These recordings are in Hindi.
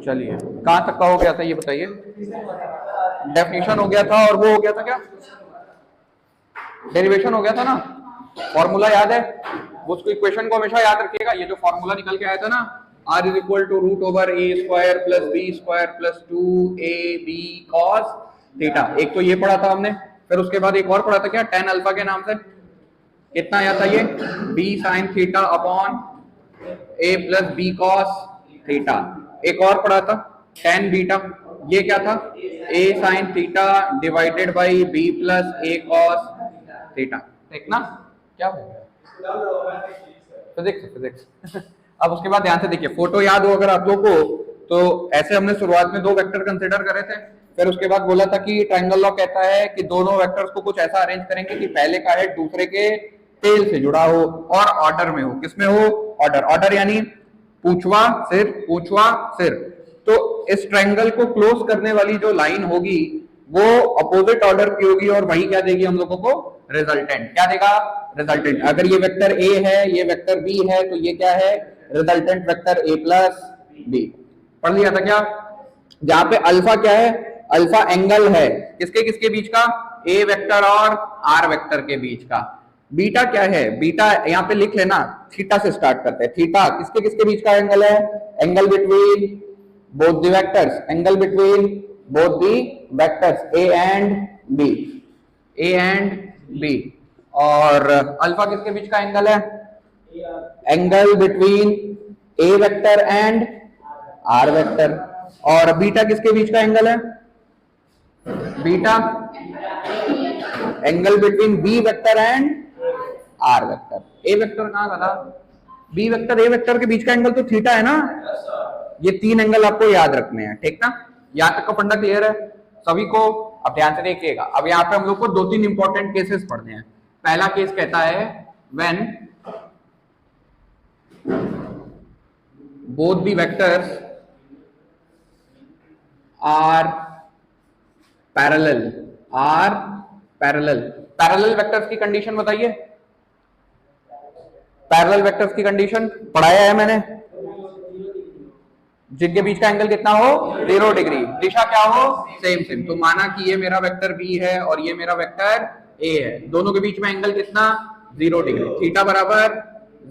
चलिए कहाँ तक का हो गया था ये बताइए। डेफिनेशन हो गया था और वो हो गया था क्या, डेरिवेशन हो गया था ना। फॉर्मूला याद है, उसको इक्वेशन को हमेशा याद रखिएगा। ये जो फॉर्मूला निकल के आया था ना, r is equal to root over A square plus B square plus 2ab cos theta. एक तो ये पढ़ा था हमने, फिर उसके बाद एक और पढ़ा था क्या, tan अल्फा के नाम से। कितना आया था ये, b sin theta upon a plus b cos theta. एक और पढ़ा था tan बीटा, ये क्या था, a sin theta divided by b plus a cos theta. देखना क्या हो गया, फिजिक्स फिजिक्स। अब उसके बाद ध्यान से देखिए, फोटो याद हो अगर आप लोग को, तो ऐसे हमने शुरुआत में दो वेक्टर कंसिडर करे थे, फिर उसके बाद बोला था कि ट्रायंगल लॉ कहता है कि दोनों वेक्टर्स को कुछ ऐसा अरेंज करेंगे कि पहले का हेड दूसरे के टेल से जुड़ा हो और ऑर्डर में हो। किसमें हो, ऑर्डर। ऑर्डर यानी पूंछवा सिर। तो इस ट्रायंगल को क्लोज करने वाली जो लाइन होगी वो अपोजिट ऑर्डर की होगी और वही क्या देगी हम लोगों को, रिजल्टेंट। क्या देगा, रिजल्टेंट। अगर ये वेक्टर ए है, ये वेक्टर बी है, तो ये क्या है, resultant vector A plus B. पढ़ लिया था क्या। जहां पे अल्फा क्या है, अल्फा एंगल है किसके किसके बीच का, ए वेक्टर और आर वेक्टर के बीच का। बीटा क्या है, बीटा यहाँ पे लिख लेना, थीटा से स्टार्ट करते हैं। थीटा किसके किसके बीच का एंगल है, angle between both the vectors, angle between both the vectors A and B, A and B. और अल्फा किसके बीच का एंगल है, angle between A vector and R vector. और बीटा किसके बीच का एंगल है, beta angle between B vector and R vector. A vector कहां था, बी वेक्टर ए वेक्टर के बीच का एंगल तो थीटा है ना। ये तीन एंगल आपको याद रखने हैं, ठीक ना। यहां तक का फंडा क्लियर है सभी को। अब ध्यान से देखिएगा, अब यहाँ पे हम लोग को दो तीन इंपॉर्टेंट केसेस पढ़ने हैं। पहला केस कहता है when both the vectors are parallel, are parallel. Parallel vectors की कंडीशन बताइए, पैरेलल वेक्टर्स की कंडीशन पढ़ाया है मैंने। जिनके बीच का एंगल कितना हो, 0 डिग्री, दिशा क्या हो, सेम सेम। तो माना कि ये मेरा वेक्टर बी है और ये मेरा वेक्टर ए है, दोनों के बीच में एंगल कितना, 0 डिग्री, थीटा बराबर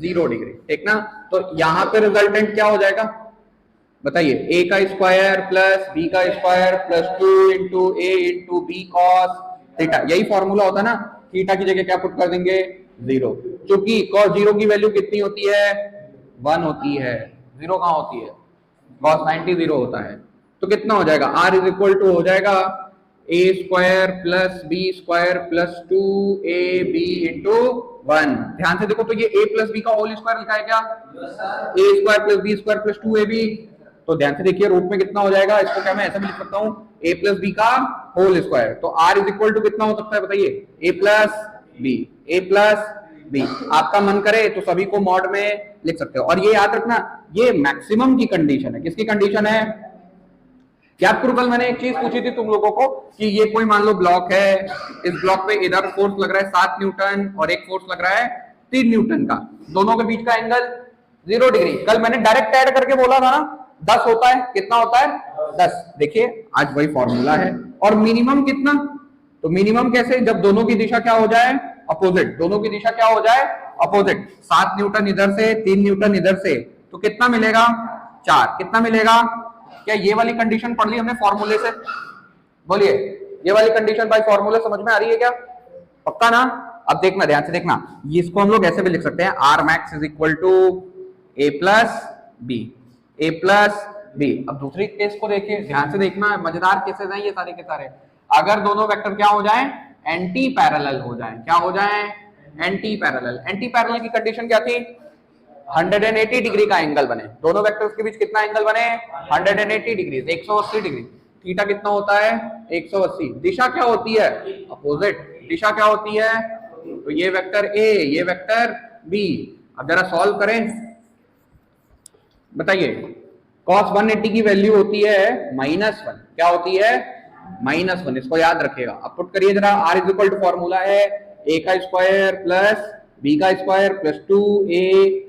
0 डिग्री, ठीक ना। तो यहां पे रिजल्टेंट क्या हो जाएगा बताइए, ए का स्क्वायर प्लस बी का स्क्वायर प्लस 2 इंटू ए इंटू बी कॉस थीटा। यही फॉर्मूला होता ना, थीटा की जगह क्या पुट कर देंगे, 0। क्योंकि कॉस 0 की वैल्यू कितनी होती है, 1 होती है। 0 कहां होती है, cos 90 0 होता है। तो कितना हो जाएगा, r इज इक्वल टू हो जाएगा a square plus B square plus 2ab into 1। ध्यान से देखो, तो ये a प्लस बी का होल स्क्वायर लिखा है क्या, a square plus B square plus 2ab। तो ध्यान से देखिए, रूट में कितना हो जाएगा, इसको क्या मैं ऐसे भी लिख सकता हूँ, a प्लस बी का होल स्क्वायर। तो r इज इक्वल टू कितना हो सकता है बताइए, a plus B, a plus B. आपका मन करे तो सभी को मॉड में लिख सकते हो। और ये याद रखना, ये मैक्सिमम की कंडीशन है। किसकी कंडीशन है, क्या आपको कल मैंने एक चीज पूछी थी तुम लोगों को कि ये कोई मान लो ब्लॉक है, इस ब्लॉक पे इधर फोर्स लग रहा है 7 न्यूटन और एक फोर्स लग रहा है 3 न्यूटन का, दोनों के बीच का एंगल 0 डिग्री। कल मैंने डायरेक्ट ऐड करके बोला था ना, 10 होता है। कितना होता है, 10। देखिए आज वही फॉर्मूला है। और मिनिमम कितना, तो मिनिमम कैसे, जब दोनों की दिशा क्या हो जाए, अपोजिट। दोनों की दिशा क्या हो जाए, अपोजिट। 7 न्यूटन इधर से, 3 न्यूटन इधर से, तो कितना मिलेगा, 4। कितना मिलेगा, क्या ये वाली कंडीशन पढ़ ली हमने फॉर्मूले से, बोलिए ये वाली कंडीशन बाय फॉर्मूले समझ में आ रही है क्या, पक्का ना। अब देखना, ध्यान से देखना, इसको हम लोग ऐसे भी लिख सकते हैं, R max is equal to A plus B, A plus B. अब दूसरी केस को देखिए, ध्यान से देखना, मजेदार केसेस हैं ये सारे के सारे। अगर दोनों वेक्टर क्या हो जाएं, एंटी पैरेलल हो जाएं। क्या हो जाएं, एंटी पैरेलल। एंटी पैरेलल की कंडीशन क्या थी, 180 डिग्री का एंगल बने। दोनों वेक्टर्स के बीच कितना एंगल बने, 180 डिग्री, 180 डिग्री। थीटा कितना होता है, 180। दिशा क्या होती है, अपोजिट। दिशा क्या होती है, तो ये वेक्टर ए, ये वेक्टर बी। अब जरा सॉल्व करें, बताइए। cos 180 की वैल्यू होती है -1। क्या होती है, -1। इसको याद रखिएगा। अब पुट करिए जरा, r is equal to formula है a का स्क्वायर प्लस b का स्क्वायर प्लस 2a।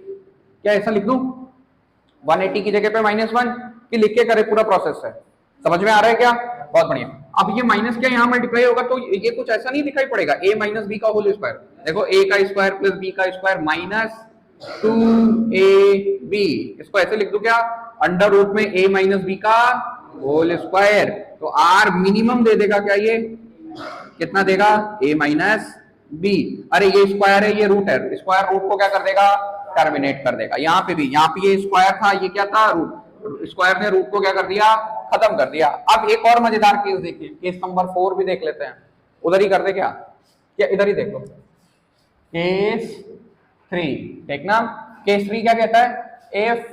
क्या ऐसा लिख दूं, 180 की जगह पे -1, कि लिख के करे पूरा प्रोसेस है। समझ में आ रहा है क्या? बहुत बढ़िया। अब ये माइनस क्या यहाँ मल्टीप्लाई होगा तो ये कुछ ऐसा नहीं दिखाई पड़ेगा, a माइनस बी का होल स्क्वायर। देखो a का स्क्वायर प्लस b का स्क्वायर माइनस 2ab, इसको ऐसे लिख दो क्या, अंडर रूट में a माइनस बी का होल स्क्वायर। तो r मिनिमम दे देगा क्या, ये कितना देगा, a माइनस बी। अरे ये स्क्वायर है, ये रूट है, स्क्वायर रूट को क्या कर देगा, टर्मिनेट कर देगा। यहाँ पे भी, यहाँ पे ये स्क्वायर था, ये क्या था, रूट, स्क्वायर ने रूट को क्या कर दिया, खत्म कर दिया। अब एक और मजेदार केस देखिए, केस नंबर 4 भी देख लेते हैं। उधर ही कर दे क्या, इधर ही देखो, केस 3 देखना। केस 3 क्या कहता है, if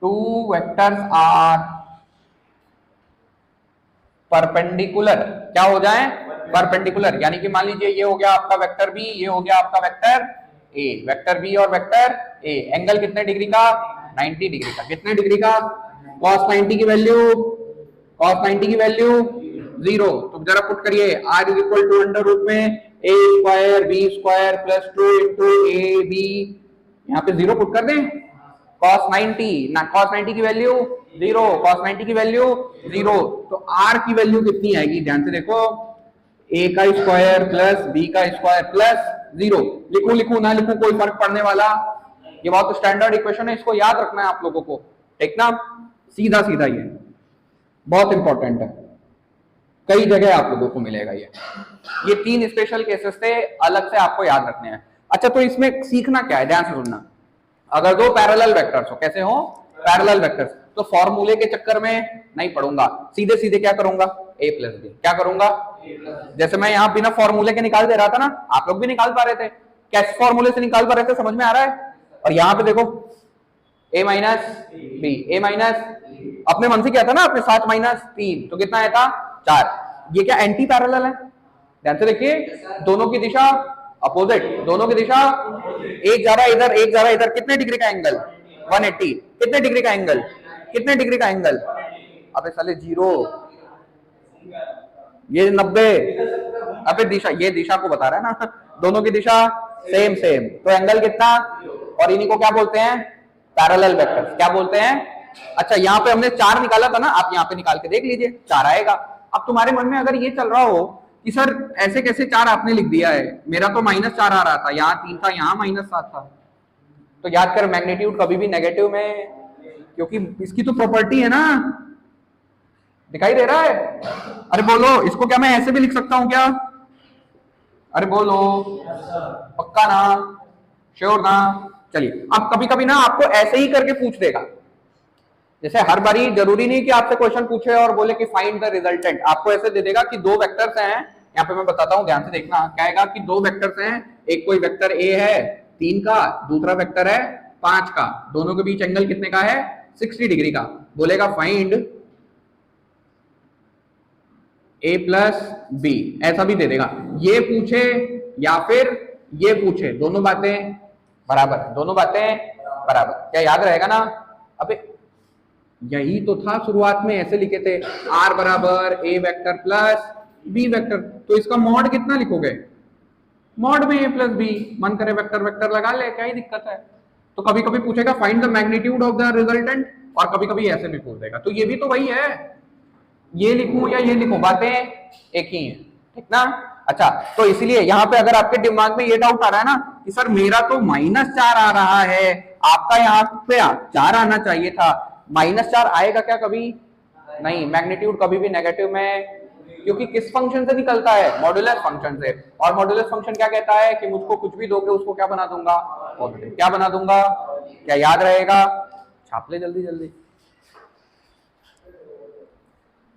two vectors are perpendicular, क्या हो जाए, परपेंडिकुलर, यानी कि मान लीजिए ये हो गया आपका वेक्टर बी, ये हो गया आपका वेक्टर ए, वेक्टर बी और वेक्टर ए, एंगल कितने डिग्री का, 90 डिग्री का। कितने डिग्री का, cos 90 की वैल्यू, cos 90 की वैल्यू 0। तो जरा पुट करिए, r is equal to under root में a square b square plus 2 into A B, यहाँ पे 0 पुट कर दें, cos 90 ना, cos 90 की वैल्यू 0, cos 90 की वैल्यू 0। तो r की वैल्यू कितनी आएगी, ध्यान से देखो, a का स्क्वायर प्लस b का स्क्वायर प्लस 0। लिखूं लिखूं ना लिखूं कोई फर्क पड़ने वाला, ये बहुत स्टैंडर्ड इक्वेशन है, इसको याद रखना है आप लोगों को, ठीक ना, सीधा सीधा, ये बहुत इंपॉर्टेंट है, कई जगह आप लोगों को मिलेगा ये 3 स्पेशल केसेस थे, अलग से आपको याद रखने हैं। अच्छा, तो इसमें सीखना क्या है, ध्यान से सुनना। अगर दो पैरेलल वेक्टर्स हो, कैसे हो, पैरेलल वेक्टर्स, तो फॉर्मूले के चक्कर में नहीं पढ़ूंगा, सीधे सीधे क्या करूंगा, a प्लस बी, क्या करूंगा, जैसे मैं यहाँ बिना फॉर्मूले के निकाल दे रहा था ना, आप लोग भी निकाल पा रहे थे, कैसे फॉर्मूले से निकाल पा रहे थे, समझ में आ रहा है। और यहाँ पे देखो a minus B, a minus, अपने मन से क्या था ना, अपने 7 माइनस 3, तो कितना आया था, 4। ये क्या एंटी पैरेलल है, ध्यान से देखिए, दोनों की दिशा अपोजिट, दोनों की दिशा, एक जा रहा है इधर, एक जा रहा है इधर, कितने डिग्री का एंगल, 180, कितने डिग्री का एंगल, कितने डिग्री का एंगल, अबे साले 0, ये 90, अबे दिशा, ये दिशा को बता रहा है ना, दोनों की दिशा सेम सेम, तो एंगल कितना, और इन्हीं को क्या बोलते हैं, पैरेलल वेक्टर्स, क्या बोलते हैं। अच्छा, यहाँ पे हमने 4 निकाला था ना, आप यहाँ पे निकाल के देख लीजिए, 4 आएगा। अब तुम्हारे मन में अगर ये चल रहा हो कि सर ऐसे कैसे 4 आपने लिख दिया है, मेरा तो -4 आ रहा था, यहाँ 3 था, यहाँ -7 था, तो याद कर मैग्नीट्यूड कभी भी नेगेटिव में, क्योंकि इसकी तो प्रॉपर्टी है ना, दिखाई दे रहा है। अरे बोलो, इसको क्या मैं ऐसे भी लिख सकता हूं क्या, अरे बोलो, पक्का ना, श्योर ना। चलिए, अब कभी कभी ना आपको ऐसे ही करके पूछ देगा, जैसे हर बारी जरूरी नहीं कि आपसे क्वेश्चन पूछे और बोले कि फाइंड द रिजल्टेंट, आपको ऐसे दे देगा कि 2 वेक्टर्स हैं, यहाँ पे मैं बताता हूं, ध्यान से देखना, क्या आएगा कि 2 वेक्टर्स हैं, एक कोई वेक्टर ए है 3 का, दूसरा वेक्टर है 5 का, दोनों के बीच एंगल कितने का है, 60 डिग्री का। बोलेगा फाइंड a प्लस बी, ऐसा भी दे देगा, ये पूछे या फिर ये पूछे, दोनों बातें बराबर, दोनों बातें बराबर, क्या याद रहेगा ना। अबे यही तो था, शुरुआत में ऐसे लिखे थे, r बराबर a vector plus b vector, तो इसका मॉड कितना लिखोगे, मॉड में a प्लस b, मन करे वेक्टर वेक्टर लगा ले, क्या ही दिक्कत है। तो कभी कभी पूछेगा find the magnitude of the resultant, और कभी कभी ऐसे भी पूछ देगा, तो ये भी तो वही है, ये लिखूं या ये लिखूं, बातें एक ही हैं, ठीक ना। अच्छा, तो इसलिए यहाँ पे अगर आपके दिमाग में ये डाउट आ रहा है ना कि सर मेरा तो -4 आ रहा है, आपका यहाँ पे 4 आना चाहिए था, -4 आएगा क्या, कभी नहीं, मैग्नीट्यूड कभी भी नेगेटिव में, क्योंकि किस फंक्शन से निकलता है, मॉड्यूलस फंक्शन से, और मॉड्यूलस फंक्शन क्या कहता है कि मुझको कुछ भी दोगे उसको क्या बना दूंगा, पॉजिटिव, क्या बना दूंगा, क्या याद रहेगा, छाप ले जल्दी जल्दी।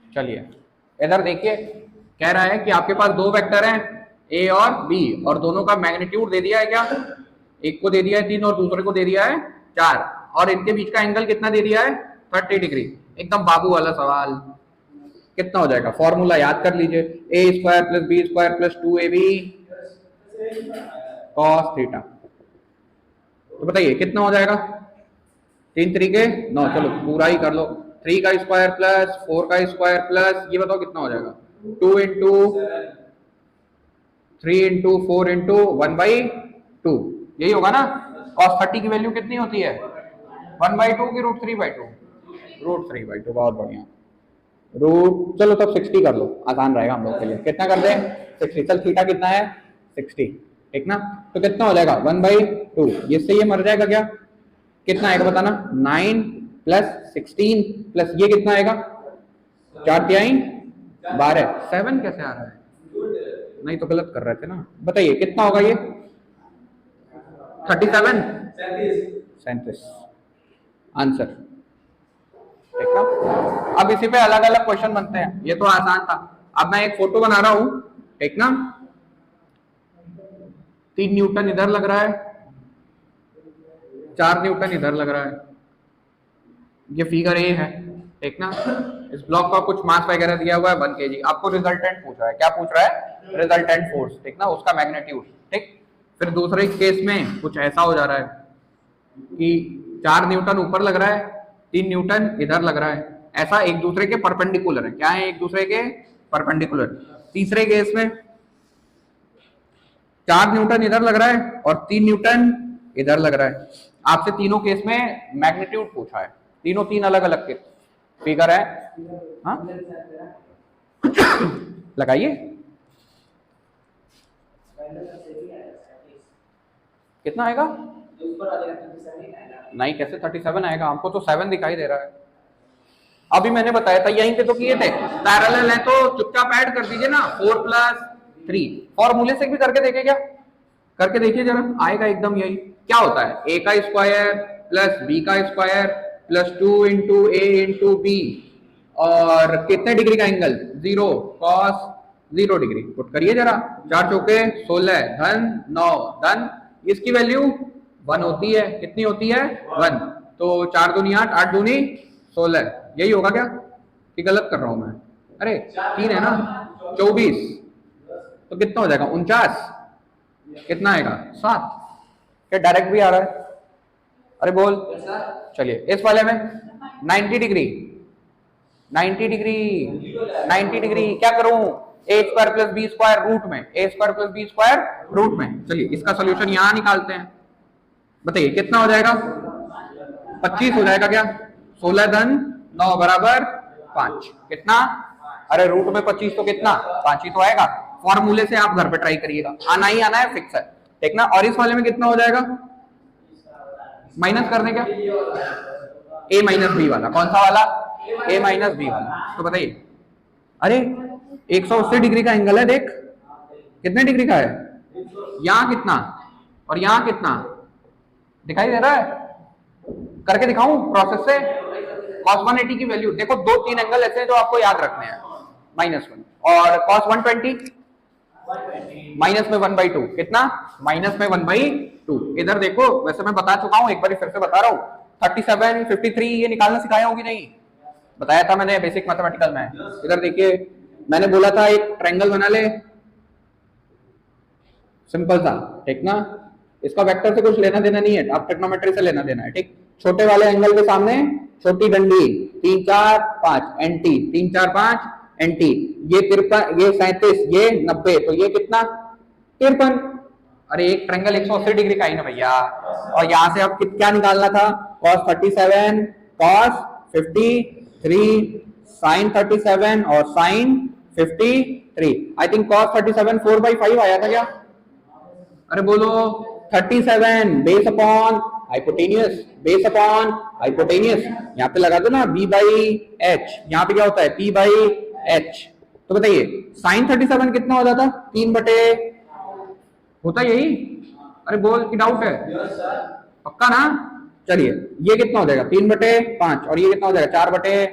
चलिए इधर देखिए, कह रहा है कि आपके पास 2 वेक्टर हैं a और b, और दोनों का मैग्नीट्यूड दे दिया है क्या, एक को दे दिया है 3 और दूसरे को दे दिया है 4, और इनके बीच का एंगल कितना दे दिया है, 30 डिग्री। एकदम बाबू वाला सवाल, कितना हो जाएगा, फॉर्मूला याद कर लीजिए, a square plus b square plus 2ab cos theta. तो बताइए कितना हो जाएगा, 3 तरीके 9, चलो पूरा ही कर लो, 3 का स्क्वायर प्लस 4 का स्क्वायर प्लस, ये बताओ कितना हो जाएगा, 2 इंटू 3 इंटू 4 इंटू 1/2, यही होगा ना। cos 30 की वैल्यू कितनी होती है, 1/2 की √3/2, √3/2, बहुत बढ़िया। रूट चलो तब 60 कर लो, आसान रहेगा हम लोग के लिए। कितना कर दें? 60। चल थीटा कितना है? 60, ठीक ना? तो कितना हो जाएगा? 1/2। इससे ये मर जाएगा क्या? कितना आएगा बताना? 9 + 16 प्लस ये कितना आएगा? 4 तिहाई 12। 7 कैसे आ रहा है? नहीं तो गलत कर रहे थे ना। बताइए कितना होगा ये? 37, 37 आंसर, ठीक ना? अब इसी पे अलग अलग क्वेश्चन बनते हैं। ये तो आसान था। अब मैं एक फोटो बना रहा हूं, ठीक ना? 3 न्यूटन इधर लग रहा है, 4 न्यूटन इधर लग रहा है। ये फिगर ए है, ठीक ना? इस ब्लॉक का कुछ मास वगैरह दिया हुआ है 1 kg। आपको रिजल्टेंट पूछ रहा है। क्या पूछ रहा है? रिजल्टेंट फोर्स, ठीक ना? उसका मैग्नीट्यूड, ठीक। फिर दूसरे केस में कुछ ऐसा हो जा रहा है कि 4 न्यूटन ऊपर लग रहा है, 3 न्यूटन इधर लग रहा है। ऐसा एक दूसरे के परपेंडिकुलर है। क्या है? एक दूसरे के परपेंडिकुलर। तीसरे केस में 4 न्यूटन इधर लग रहा है और 3 न्यूटन इधर लग रहा है। आपसे तीनों केस में मैग्नीट्यूड पूछा है। तीनों 3 अलग अलग के फिगर है। हाँ लगाइए। कितना आएगा? नहीं, कैसे 37 आएगा? हमको तो 7 दिखाई दे रहा है। अभी मैंने बताया था, यहीं पे तो किए थे। पैरेलल है तो चुपचाप ऐड कर दीजिए ना, 4 + 3। फॉर्मूले से भी करके देखे क्या? करके देखिए जरा, आएगा एकदम यही। क्या होता है? a का स्क्वायर प्लस b का स्क्वायर प्लस 2 × a × b और कितने डिग्री का एंगल? 0 cos 0 degree. पुट करिए जरा। 4 चौके 16 धन 9 धन, इसकी वैल्यू 1 होती है। कितनी होती है? 1। तो 4 दूनी 8, 8 दूनी 16। यही होगा क्या कि गलत कर रहा हूं मैं? अरे 3 है ना, 24। तो कितना हो जाएगा? 49। कितना आएगा? 7। क्या डायरेक्ट भी आ रहा है? अरे बोल। चलिए इस वाले में 90 डिग्री, 90 डिग्री, 90 डिग्री क्या करूं? a² + b² रूट में, a² + b² रूट में। चलिए इसका सोल्यूशन यहां निकालते हैं। बताइए कितना हो जाएगा? 25 हो जाएगा क्या? 16 धन 9 बराबर 5। कितना? अरे रूट में 25 तो कितना? 5 ही तो आएगा। फॉर्मूले से आप घर पे ट्राई करिएगा, आना ही आना है, फिक्स है, ठीक ना? और इस वाले में कितना हो जाएगा? माइनस करने क्या? a - b वाला। कौन सा वाला? a - b वाला। तो बताइए। अरे 180 डिग्री का एंगल है, देख कितने डिग्री का है? यहां कितना और यहां कितना दिखाई दे रहा है? करके दिखाऊं प्रोसेस से? cos 180 की वैल्यू देखो, 2-3 एंगल ऐसे हैं जो आपको याद रखने हैं। -1 और cos 120 माइनस में 1/2। कितना? माइनस में 1/2। इधर देखो, वैसे मैं बता चुका हूं, एक बार फिर से बता रहा हूं। 37, 53 ये निकालना सिखाया होगी नहीं? बताया था मैंने बेसिक मैथमेटिकल में। इधर देखिए, मैंने बोला था एक ट्रायंगल बना ले, सिंपल सा, ठीक ना? इसका वेक्टर से कुछ लेना देना नहीं है, आप ट्रिग्नोमेट्री से लेना देना है, ठीक? छोटे वाले एंगल के सामने छोटी डंडी, 3, 4, 5 एंटी, 3, 4, 5 एंटी। ये 53, ये 37, ये 90, तो ये कितना? 53। अरे एक ट्रायंगल 180 डिग्री का ही ना भैया। और यहां से अब क्या निकालना था? cos 37, cos 53, sin 37 और sin 53। आई थिंक cos 37 4/5 आया था क्या? अरे बोलो। 37 base upon hypotenuse, base upon hypotenuse. यहाँ पे लगा दो ना b/h, यहाँ पे क्या होता है? p/h। तो बताइए sin 37 कितना हो जाता? 3/, होता यही? अरे बोल कि डाउट है? पक्का ना? चलिए ये कितना हो जाएगा? 3/5 और ये कितना हो जाएगा? 4/5।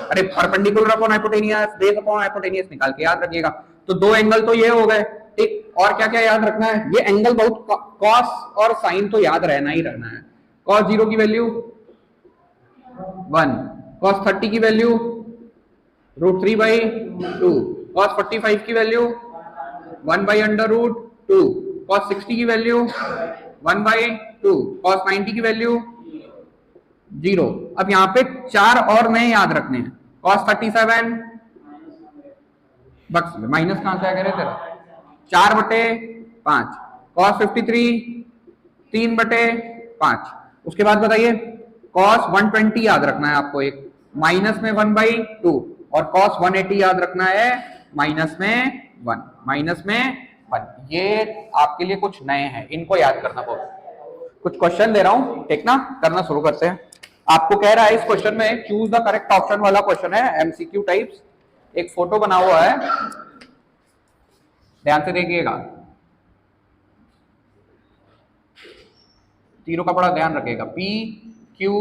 अरे perpendicular upon hypotenuse, base upon hypotenuse निकाल के याद रखिएगा। तो 2 एंगल तो ये हो गए, ठीक? और क्या क्या याद रखना है? ये एंगल बहुत, कॉस और साइन तो याद रहना ही रहना है। cos 0 की वैल्यू 1, cos 30 की वैल्यू √3/2, cos 45 की वैल्यू 1/√2, cos 60 की वैल्यू 1/2, cos 90 की वैल्यू 0। अब यहाँ पे 4 और नए याद रखने हैं। cos 37 बक्स में माइनस कहां से आ गया तेरा? 4/5, cos 53 3/5। उसके बाद बताइए cos 120 याद रखना है आपको, एक माइनस में 1/2 और cos 180 याद रखना है माइनस में 1, माइनस में 1। ये आपके लिए कुछ नए हैं, इनको याद करना पड़ेगा। कुछ क्वेश्चन दे रहा हूं, ठीक ना, करना शुरू करते हैं। आपको कह रहा है इस क्वेश्चन में चूज द करेक्ट ऑप्शन वाला क्वेश्चन है, एमसीक्यू टाइप्स। एक फोटो बना हुआ है, ध्यान से देखिएगा, तीनों का बड़ा ध्यान रखिएगा, P Q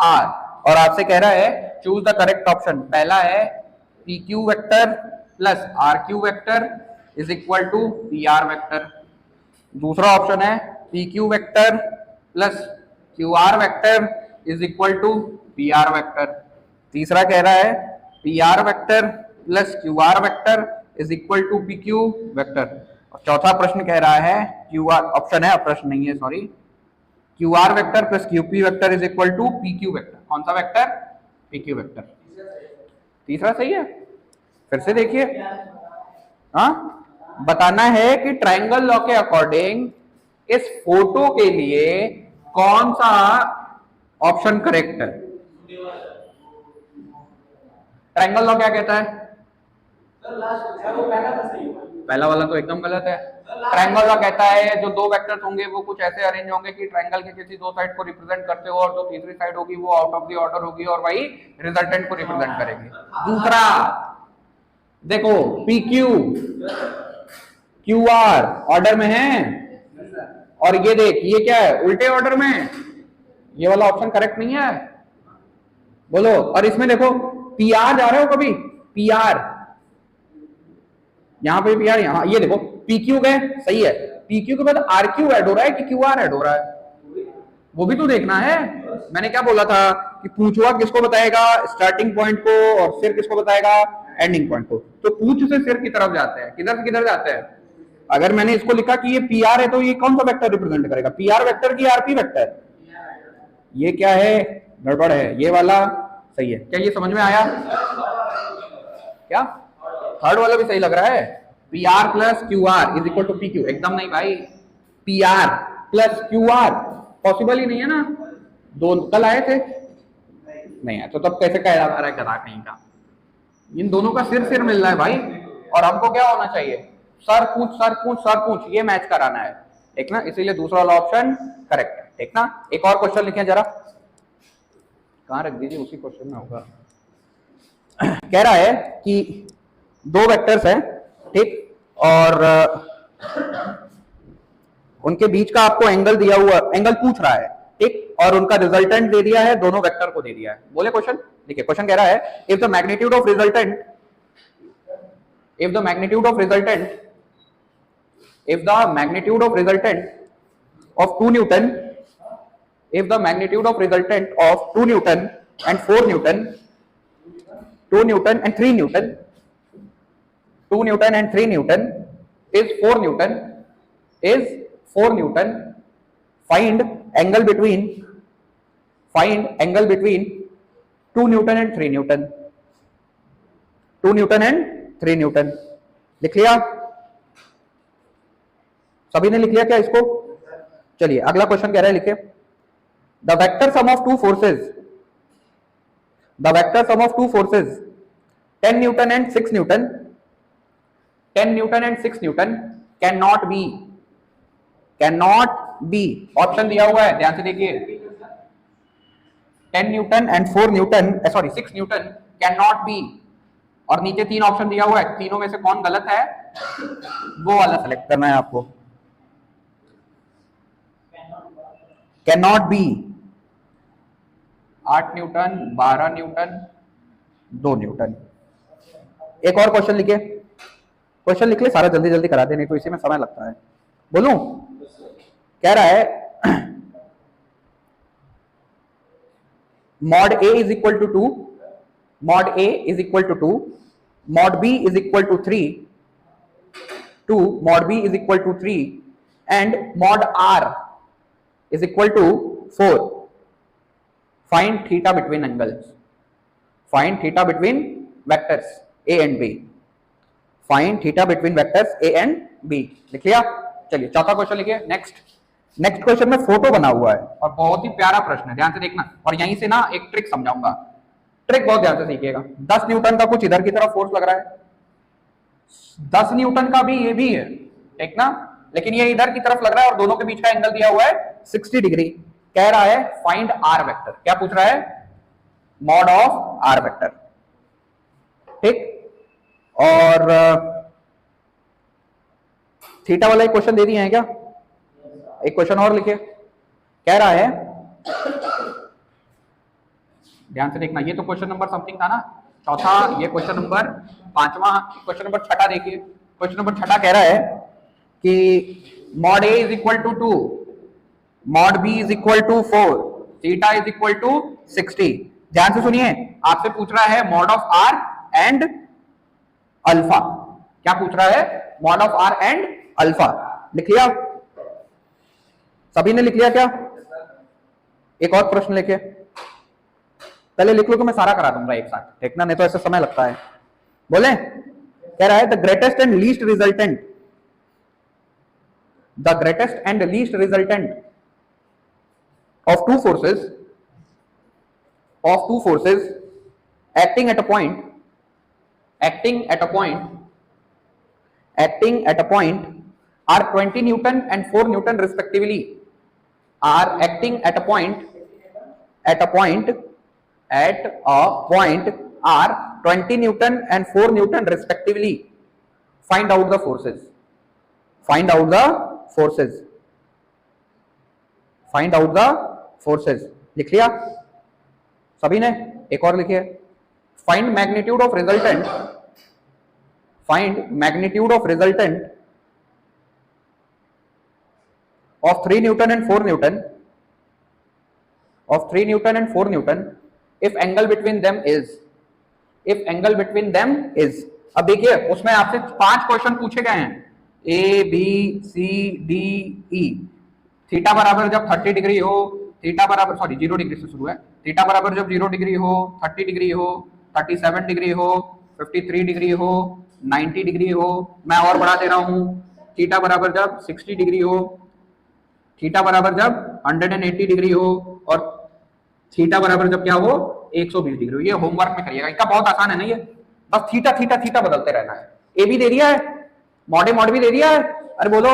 R, और आपसे कह रहा है चूज द करेक्ट ऑप्शन। पहला है PQ vector plus RQ vector is equal to PR vector. दूसरा ऑप्शन है PQ vector plus QR vector is equal to PR vector. तीसरा कह रहा है PR vector plus QR vector is equal to PQ vector. और चौथा प्रश्न कह रहा है QR, ऑप्शन है, प्रश्न नहीं है, sorry, QR vector plus QP vector is equal to PQ vector. कौन सा वेक्टर? PQ vector. तीसरा सही है। फिर से देखिए, हाँ, बताना है कि ट्रायंगल लॉ के अकॉर्डिंग इस फोटो के लिए कौन सा ऑप्शन करेक्ट है। ट्रायंगल लॉ क्या कहता है? पहला वाला तो एकदम गलत है। ट्रायंगल लॉ कहता है जो दो वेक्टर्स होंगे वो कुछ ऐसे अरेंज होंगे कि ट्रायंगल के किसी दो साइड को रिप्रेजेंट करते हो, और जो तीसरी साइड होगी वो आउट ऑफ द ऑर्डर होगी और वही रिजल्टेंट को रिप्रेजेंट करेगी। दूसरा देखो, PQ QR ऑर्डर में है, और ये देख, ये क्या है, उल्टे ऑर्डर में। ये वाला ऑप्शन करेक्ट नहीं है, बोलो। और इसमें देखो PR जा रहे हो कभी, PR यहां पे PR, यहां ये देखो PQ गए, सही है। PQ के बाद RQ ऐड हो रहा है कि QR ऐड हो रहा है, वो भी तो देखना है। मैंने क्या बोला था कि पूछवा किसको बताएगा, स्टार्टिंग पॉइंट को, और सिर किसको बताएगा, एंडिंग पॉइंट को। तो पूछ से सिर की तरफ जाते हैं, किधर से किधर जाते हैं। अगर मैंने इसको लिखा कि ये PR है तो ये कौन सा वेक्टर रिप्रेजेंट करेगा, PR वेक्टर की RP वेक्टर? ये क्या है, गड़बड़ है, ये वाला सही है। क्या ये समझ में आया? क्या थर्ड वाला भी सही लग रहा है? PR plus QR is equal to PQ? एकदम नहीं भाई, PR प्लस QR पॉसिबल ही नहीं है ना। दो कल आए थे, नहीं आए तो तब कैसे कह रहा है गधा कहीं का। इन दोनों का सिर सिर मिल रहा है भाई, और हमको क्या होना चाहिए, सर पूछ सर पूछ सर पूछ, ये मैच कराना है, ठीक ना। इसीलिए दूसरा वाला ऑप्शन करेक्ट है, ठीक ना। एक और क्वेश्चन लिखें जरा, कहां रख दीजिए, उसी क्वेश्चन में होगा। कह रहा है कि दो वेक्टर्स हैं, ठीक, और उनके बीच का आपको एंगल दिया हुआ, एंगल पूछ रहा है, ठीक, और उनका रिजल्टेंट दे दिया है, दोनों वेक्टर को दे दिया है। बोले क्वेश्चन, देखिए क्वेश्चन कह रहा है if the magnitude of resultant, if the magnitude of resultant of 2 Newton, if the magnitude of resultant of 2 Newton and 4 Newton, 2 Newton and 3 Newton, 2 Newton and 3 Newton is 4 Newton, is 4 Newton, find angle between 2 Newton and 3 Newton, 2 Newton and 3 Newton. लिख लिया? सभी ने लिख लिया क्या इसको? चलिए अगला क्वेश्चन कह रहा है, लिखे the vector sum of two forces, the vector sum of two forces 10 Newton and 6 Newton, 10 Newton and 6 Newton can not be, option दिया हुआ है, ध्यान से देखिए, 10 Newton and 4 Newton, sorry 6 Newton can not be, और नीचे तीन ऑप्शन दिया हुआ है, तीनों में से कौन गलत है, वो वाला सेलेक्ट करना है आपको। Can not be 8 Newton, 12 Newton, 2 Newton. एक और क्वेश्चन लिखे, क्वेश्चन लिख ले, सारा जल्दी जल्दी करा दे, नहीं तो इसी में समय लगता है। बोलूं? कह रहा है mod A is equal to 2, mod A is equal to 2, mod B is equal to 3, 2 mod B is equal to 3, and mod R is equal to 4. Find theta between angles. Find theta between vectors A and B. Find theta between vectors A and B. लिख लिया? चलिए चौथा क्वेश्चन लिखिए। नेक्स्ट क्वेश्चन में फोटो बना हुआ है और बहुत ही प्यारा प्रश्न है, ध्यान से देखना, और यहीं से ना एक ट्रिक समझाऊंगा। ट्रिक बहुत ध्यान से सीखिएगा। 10 न्यूटन का कुछ इधर की तरफ फोर्स लग रहा है, 10 न्यूटन का भी ये भी है, ठीक ना, लेकिन ये इधर की तरफ लग रहा है और दोनों के बीच का एंगल दिया हुआ है 60 डिग्री। कह रहा है फाइंड आर वेक्टर। क्या पूछ रहा है? मॉड ऑफ आर वेक्टर, ठीक। और थीटा वाला एक क्वेश्चन दे दिए हैं क्या? एक क्वेश्चन और लिखिए। कह रहा है, ध्यान से देखना, ये तो क्वेश्चन नंबर समथिंग था ना, चौथा, ये क्वेश्चन नंबर 5वां, क्वेश्चन नंबर 6 देखिए। क्वेश्चन नंबर 6 कह रहा है कि mod A is equal to 2, mod B is equal to 4, theta is equal to 60। ध्यान से सुनिए, आपसे पूछ रहा है mod of R and alpha. क्या पूछ रहा है? Mod of R and alpha. लिख लिया? सभी ने लिख लिया क्या? एक और प्रश्न लिखे, पहले लिख लो तो मैं सारा करा दूंगा एक साथ, ठीक ना, नहीं तो ऐसा समय लगता है। बोले, कह रहा है the greatest and least resultant, the greatest and least resultant of two forces acting at a point are 20 Newton and 4 Newton respectively, are acting at a point are 20 Newton and 4 Newton respectively. Find out the forces. Find out the forces. लिख लिया सभी ने? एक और लिखिए, find magnitude of resultant, of 3 Newton and 4 Newton, if angle between them is, अब देखिए उसमें आपसे 5 क्वेश्चन पूछे गए हैं, A B C D E. Theta बराबर जब 30 डिग्री हो, थीटा बराबर 0 डिग्री से शुरू है, थीटा बराबर जब 0 डिग्री हो, 30 डिग्री हो, 37 डिग्री हो, 53 डिग्री हो, 90 डिग्री हो, मैं और बढ़ा दे रहा हूं, थीटा बराबर जब 60 डिग्री हो, थीटा बराबर जब 180 डिग्री हो, और थीटा बराबर जब क्या हो 120 डिग्री हो। ये होमवर्क में करिएगा, इसका बहुत आसान है ना, ये बस थीटा थीटा थीटा बदलते रहना है। ए भी दे दिया है, मॉड भी दे दिया है, अरे बोलो,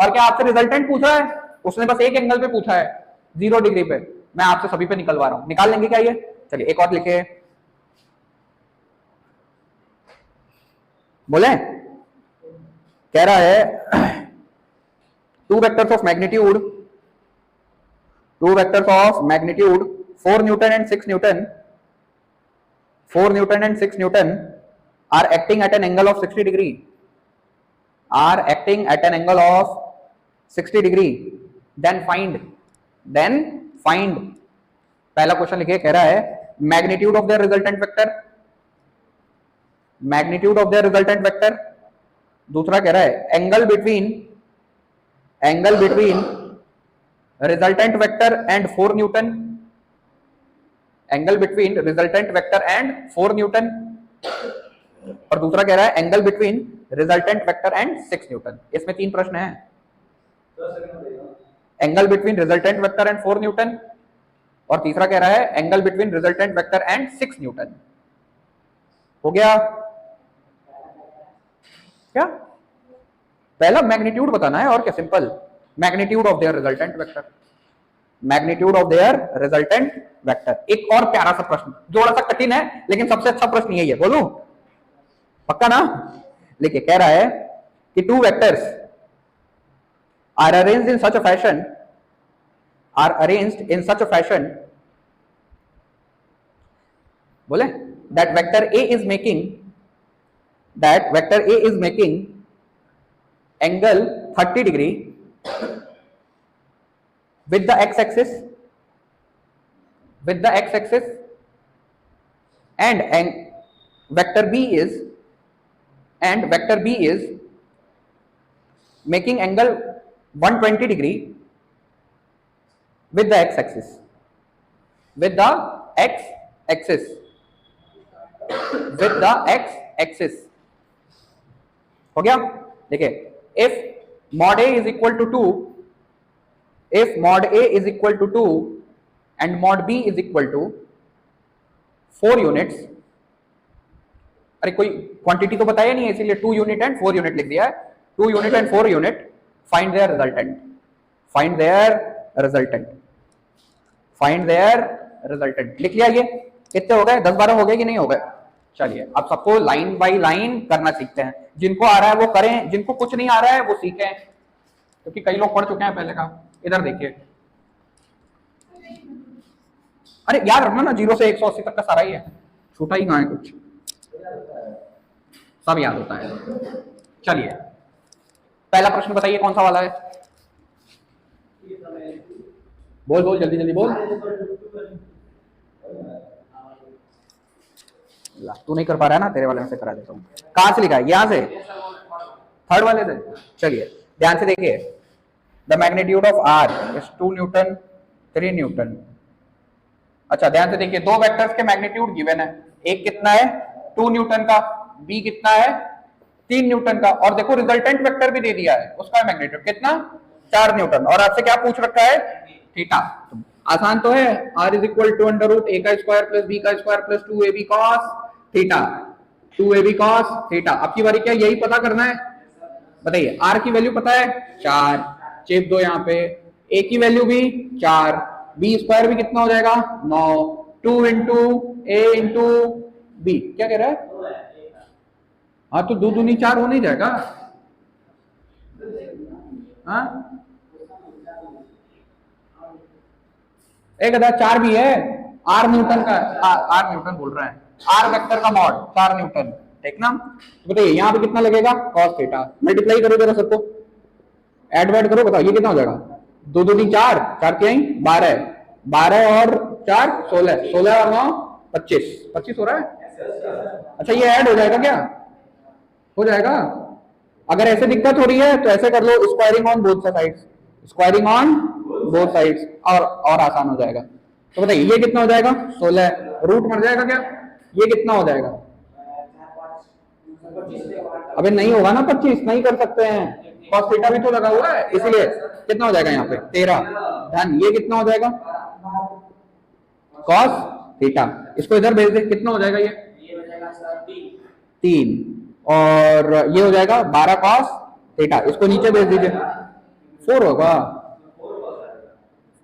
और क्या आपसे रिजल्टेंट पूछा है? उसने बस एक एंगल पे पूछा है 0 डिग्री पे, मैं आपसे सभी पे निकलवा रहा हूं, निकाल लेंगे क्या ये? चलिए एक और लिखे, बोले, कह रहा है two vectors of magnitude 4 Newton and 6 Newton are acting at an angle of 60 degree, then find, पहला क्वेश्चन लिखिए, कह रहा है magnitude of their resultant vector, दूसरा कह रहा है angle between resultant vector and 4 Newton, और दूसरा कह रहा है angle between resultant vector and 6 Newton. इसमें 3 प्रश्न हैं, angle between resultant vector and 4 Newton, और तीसरा कह रहा है angle between resultant vector and 6 Newton. हो गया क्या? पहला मैग्नीट्यूड बताना है, और क्या, simple, magnitude of their resultant vector. एक और प्यारा सा प्रश्न, थोड़ा सा कठिन है लेकिन सबसे अच्छा प्रश्न यही है, बोलूं? पक्का ना? देखिए, कह रहा है कि two vectors are arranged in such a fashion, बोले, that vector A is making angle 30 degree with the x-axis, and vector b is making angle 120 degree with the x-axis, हो गया? देखिए, if mod A is equal to 2 and mod B is equal to 4 units, अरे कोई क्वांटिटी तो बताया नहीं है इसीलिए 2 यूनिट एंड 4 यूनिट लिख दिया है। 2 unit and 4 unit, find their resultant, find their resultant, find their resultant. लिख लिया? ये कितने हो गए? 10-12 हो गए कि नहीं हो गए? चलिए अब सबको लाइन बाय लाइन करना सीखते हैं। जिनको आ रहा है वो करें, जिनको कुछ नहीं आ रहा है वो सीखें, क्योंकि कई लोग पढ़ चुके हैं पहले का। इधर देखिए, अरे याद रखना ना 0 से 180 तक का सारा ही है, छोटा ही कहाँ है कुछ, सब याद होता है। चलिए पहला प्रश्न बताइए कौन सा वाला है? बोल बोल जल्दी जल्दी बोल। तू नहीं कर पा रहा है ना, तेरे वाले में से करा देता हूँ। कहां से लिखा है? यहां से, थर्ड वाले से। चलिए ध्यान से देखिए, the magnitude of R is 2 newton 3 newton. अच्छा ध्यान से देखिए, दो वेक्टर्स के मैग्नीट्यूड गिवन है, एक कितना है 2 न्यूटन का, बी कितना है 3 न्यूटन का, और देखो रिजल्टेंट वेक्टर भी दे दिया है, उसका मैग्नीट्यूड कितना 4 न्यूटन, और आपसे क्या पूछ रखा है? थीटा। आसान तो है, r is equal to under root a का स्क्वायर प्लस b का square plus 2ab cos theta, 2ab cos theta. अब की बारी क्या यही पता करना है? बताइए, r की वैल्यू पता है 4, चेप दो यहाँ पे, a की वैल्यू भी 4, b स्क्वायर भी कितना हो जाएगा 9, 2 इंटू a इंटू b, क्या कह रहा है? हाँ तो 2 दूनी 4 हो नहीं जाएगा? हाँ एक 4 भी है, आर न्यूटन का, आर न्यूटन बोल रहा है, आर वेक्टर का मॉड 4 न्यूटन, ठीक ना? तो बताइए यहाँ पे कितना लगेगा cos थीटा, मल्टीप्लाई करो जरा सबको, ऐड वैड करो, बताओ ये कितना हो जाएगा? 2 दूनी 4, 4 क्या 12, 12 और 4 16, 16 और 9 25, 25 हो रहा है। अच्छा ये ऐड हो जाएगा क्या? हो जाएगा। अगर ऐसे दिक्कत हो रही है तो ऐसे कर लो, squaring on both sides, squaring on both sides, और आसान हो जाएगा। तो बताइए ये कितना हो जाएगा 16, रूट मर जाएगा क्या? ये कितना हो जाएगा? अबे नहीं होगा ना 25, नहीं कर सकते हैं, cos थीटा भी तो लगा हुआ है, इसलिए कितना हो जाएगा यहाँ पे 13। ध्यान, ये कितना हो जाएगा cos थीटा, इसको इधर भेज दे, कितना हो जाएगा? ये हो जाएगा 3, और ये हो जाएगा 12 cos थीटा, इसको नीचे भेज दीजिए, 4 होगा।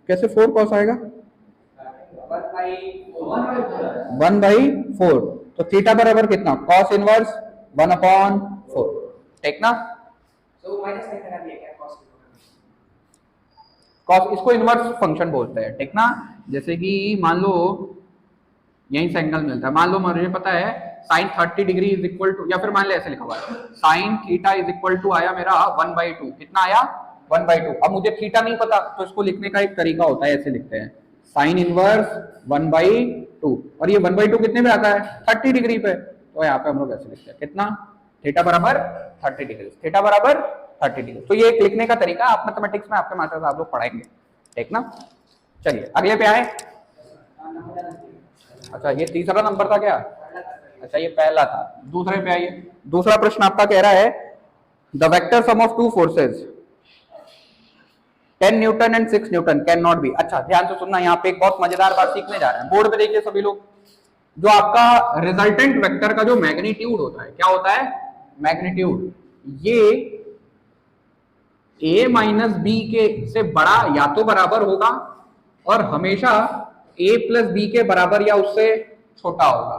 कैसे 4 cos आएगा? 1/4, तो थीटा बराबर कितना? cos इनवर्स 1/4, ठीक ना? cos इसको इनवर्स फंक्शन बोलते हैं, ठीक ना? जैसे कि मान लो यहीं से एंगल मिलता है, मान लो मुझे पता है sin 30 degree is equal to, या फिर मान ले ऐसे लिखा हुआ है sin theta is equal to आया मेरा 1/2, कितना आया 1/2। अब मुझे थीटा नहीं पता तो इसको लिखने का एक तरीका होता है, ऐसे लिखते हैं sin इनवर्स 1/2, और ये 1/2 कितने पे आता है 30 डिग्री पे, तो यहाँ पे हम लोग ऐसे लिखते हैं कितना, थीटा बराबर 30 डिग्री, थीटा बराबर 30 डिग्री। तो ये एक लिखने का तरीका आप मैथमेटिक्स में आपके मास्टर साहब लोग पढ़ाएंगे, ठीक ना? चलिए अगले पे आए। अच्छा ये तीसरा नंबर था क्या? अच्छा ये पहला था, दूसरे पे आइए। दूसरा प्रश्न आपका कह रहा है the vector sum of two forces 10 Newton and 6 Newton can not be. अच्छा ध्यान से सुनना, यहाँ पे एक बहुत मजेदार बात सीखने जा रहे हैं, बोर्ड पे देखिए सभी लोग, जो आपका रिजल्टेंट वेक्टर का जो मैग्नीट्यूड होता है, क्या होता है मैग्नीट्यूड, ये a माइनस बी के से बड़ा या तो बराबर होगा, और हमेशा a प्लस बी के बराबर या उससे छोटा होगा।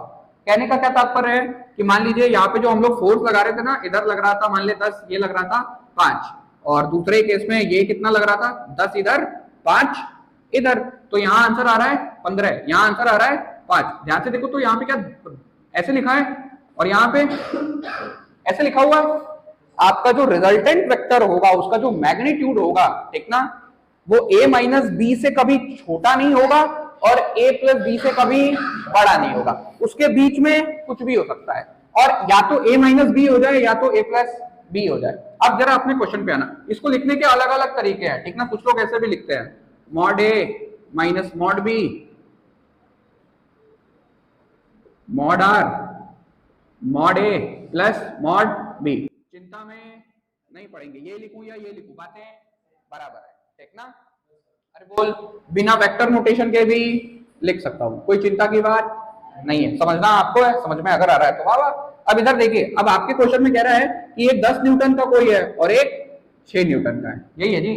कहने का क्या तात्पर्य है कि मान लीजिए यहाँ पे जो हम लोग फोर्स लगा रहे थे ना, इधर लग रहा था मान ले 10, ये लग रहा था 5, और दूसरे केस में ये कितना लग रहा था 10 इधर 5 इधर, तो यहाँ आंसर आ रहा है 15, यहाँ आंसर आ रहा है 5। ध्यान से देखो तो यहाँ पे क्या ऐसे लिखा है, और यहाँ पे ऐसे लिखा हुआ है, आपका जो रिजल्टेंट वेक्टर होगा उसका जो मैग्नीट्यूड होगा, ठीक ना, वो a माइनस बी से कभी छोटा नहीं होगा और a प्लस बी से कभी बड़ा नहीं होगा, उसके बीच में कुछ भी हो सकता है, और या तो a माइनस बी हो जाए या तो a प्लस बी हो जाए। अब जरा अपने क्वेश्चन पे आना, इसको लिखने के अलग अलग तरीके हैं, ठीक ना? कुछ लोग ऐसे भी लिखते हैं mod a minus mod B, mod r, mod a plus mod b। चिंता में नहीं पड़ेंगे, ये लिखूं या ये लिखूं, बातें बराबर है, ठीक ना? अरे बोल, बिना वेक्टर नोटेशन के भी लिख सकता हूं, कोई चिंता की बात नहीं है, समझना आपको है, समझ में अगर आ रहा है तो वाह वाह। अब इधर देखिए, अब आपके क्वेश्चन में कह रहा है कि एक 10 न्यूटन का कोई है और एक 6 न्यूटन का है, यही है जी,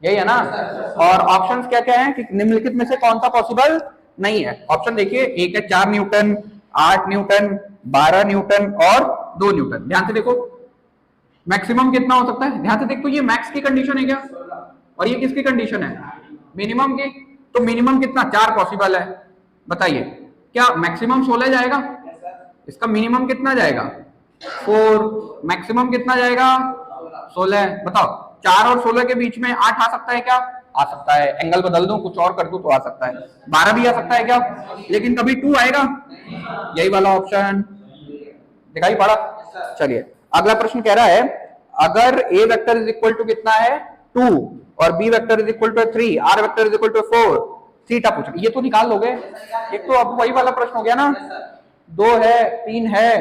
यही है ना। और ऑप्शंस क्या क्या है कि निम्नलिखित में से कौन सा पॉसिबल नहीं है। ऑप्शन देखिए, एक है 4 न्यूटन, 8 न्यूटन, 12 न्यूटन और 2 न्यूटन। ध्यान से देखो मैक्सिमम कितना हो सकता है, ध्यान से देखो, ये मैक्स की कंडीशन है क्या, और ये किसकी कंडीशन है, मिनिमम की। तो मिनिमम कितना, 4 पॉसिबल है, बताइए क्या मैक्सिमम 16 जाएगा, इसका मिनिमम कितना जाएगा 4, मैक्सिमम कितना जाएगा 16। बताओ 4 और 16 के बीच में 8 आ सकता है क्या, आ सकता है, एंगल बदल दूं कुछ और कर दूं तो आ सकता है, 12 भी आ सकता है क्या, लेकिन कभी 2 आएगा, यही वाला ऑप्शन दिखाई पड़ा। चलिए अगला प्रश्न कह रहा है, अगर a vector is equal to कितना है 2 और b vector is equal to 3, r vector is equal to 4, theta पूछ, ये तो निकाल लोगे। एक तो अब वही वाला प्रश्न हो गया ना, 2 है, 3 है,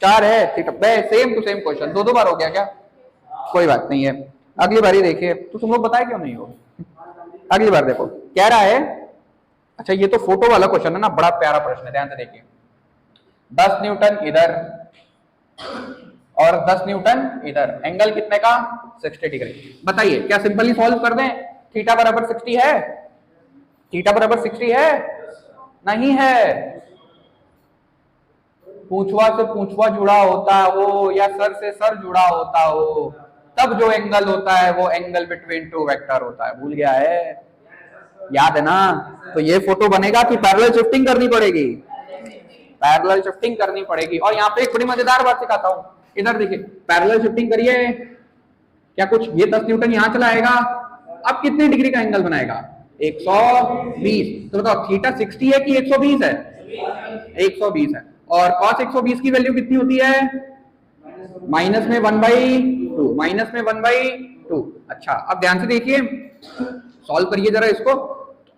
4 है, theta, same to same question, 2 बार हो गया क्या, कोई बात नहीं है। अगली बारी देखिए, तो तुम लोग बताए क्यों नहीं हो। अगली बार देखो कह रहा है, अच्छा ये तो फोटो वाला क्वेश्चन है ना, बड़ा प्यारा प्रश्न है, ध्यान से देखिए। 10 न्यूटन इधर और 10 न्यूटन इधर, एंगल कितने का 60 डिग्री। बताइए क्या सिंपली सॉल्व कर दें, थीटा बराबर 60 है, थीटा बराबर 60 है, नहीं है, पूंछवा से पूंछवा जुड़ा होता हो या सर से सर जुड़ा होता हो, तब जो एंगल होता है वो एंगल बिटवीन 2 वेक्टर होता है। भूल गया है, याद है ना। तो ये फोटो बनेगा कि पैरेलल शिफ्टिंग करनी पड़ेगी, पैरेलल शिफ्टिंग करनी पड़ेगी। और यहाँ पे एक बड़ी मजेदार बात सिखाता हूं, इधर देखिए पैरेलल शिफ्टिंग करिए, क्या कुछ ये 10 न्यूटन यहाँ चला आएगा, अब कितने डिग्री का एंगल बनाएगा 120। तो बताओ थीटा 60 है कि 120 है, 120 है। और cos 120 की वैल्यू कितनी होती है, माइनस में 1/2, माइनस में 1/2। अच्छा अब ध्यान से देखिए, सॉल्व करिए जरा इसको,